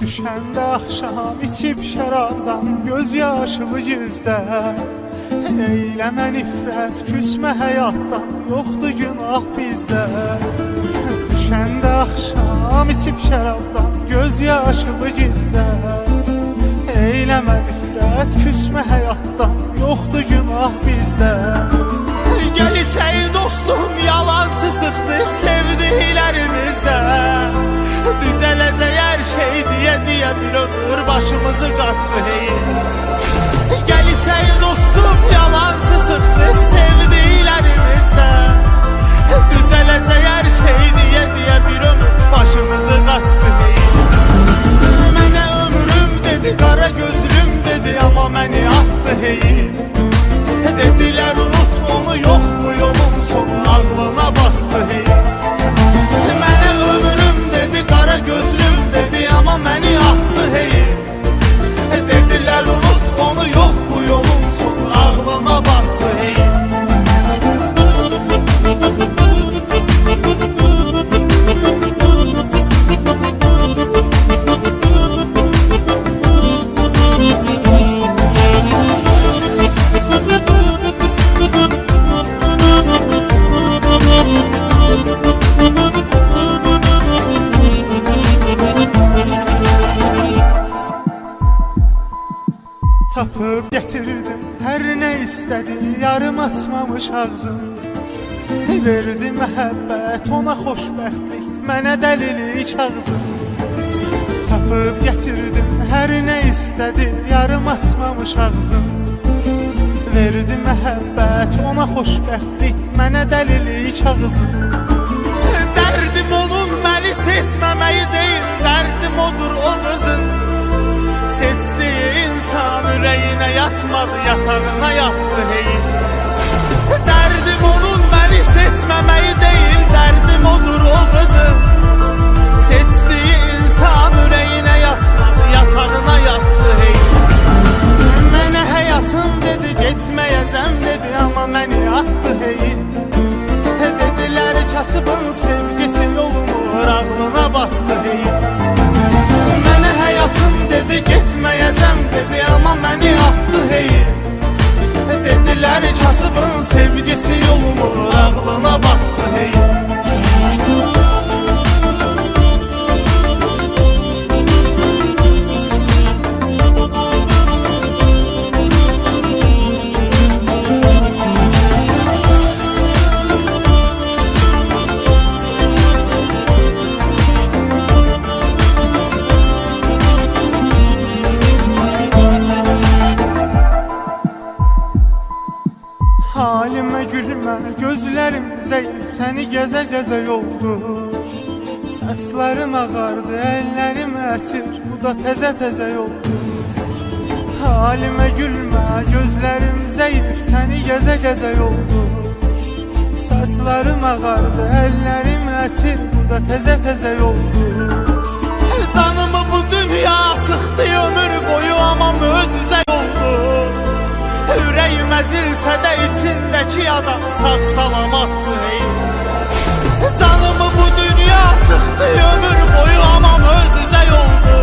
Düşəndə axşam içib şərabdan göz yaşılı gizlə. Eyləmə nifrət, küsmə həyatdan, yoxdur günah bizdə. Düşəndə axşam içib şərabdan göz yaşılı gizlə. Eyləmə nifrət, küsmə həyatdan, yoxdur günah bizdə. Gəl içəyi dostum, yalancı çıxdı sevdiklərimizdə. Düzələcək hər şey deyə bir ömür başımızı qatdı hey. Gəl içəyi dostum, yalancı çıxdı sevdiklərimizdə. Düzələcək hər şey deyə bir ömür başımızı qatdı hey. Mənə ömrüm dedi, qara gözlüm dedi, amma məni atdı hey. Dedilər unut onu, yox bu yolun sonu, ağlına batdı hey. Mənə ömrüm dedi, qara gözlüm dedi, amma məni atdı hey. Dedilər unut onu, yox bu yolun sonu, ağlına batdı hey. Tapıb gətirdim hər nə istədi, yarım açmamış ağzım. Verdi məhəbbət, ona xoşbəxtlik, mənə dəlilik ağzım. Tapıb gətirdim hər nə istədi, yarım açmamış ağzım. Verdi məhəbbət, ona xoşbəxtlik, mənə dəlilik ağzım. Dərdim onun məni seçməməyi deyil, dərdim odur o qızın. Seçdiyi insan ürəyinə yatmadı, yatağına yatdı hey. Dərdim onun məni seçməməyi deyil, dərdim odur o qızın. Seçdiyi insan ürəyinə yatmadı, yatağına yatdı hey. Mənə həyatım dedi, getməyəcəm dedi, amma məni atdı hey. Dedilər kasıbın sevgisi yolumur, ağlına batdı hey. Mənə həyatım dedi, getməyəcəm dedi, amma məni atdı hey. Dedilər kasıbın sevgisi yolumur, ağlına batdı hey. Halimə gülmə, gözlərim zəif, səni gəzə-gəzə yoldu. Saçlarım ağardı, əllərim əsir, bu da təzə-təzə yoldu. Halimə gülmə, gözlərim zəif, səni gəzə-gəzə yoldu. Saçlarım ağardı, əllərim əsir, bu da təzə-təzə yoldu. Canımı bu dünya sıxdı ömür boyu, amma möcüzə yoldu. Ürəyim əzilsə də içindəki adam sağ salamatdı hey. Canımı bu dünya sıxdı ömür boyu, amma möcüzə yoldu.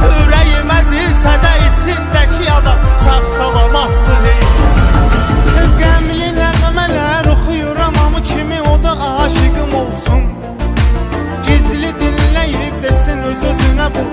Ürəyim əzilsə də içindəki adam sağ salamatdı hey. Qəmli nəğmələr oxuyuram, amma kimi o da aşıqım olsun. Gizli dinləyib desin öz-özünə bu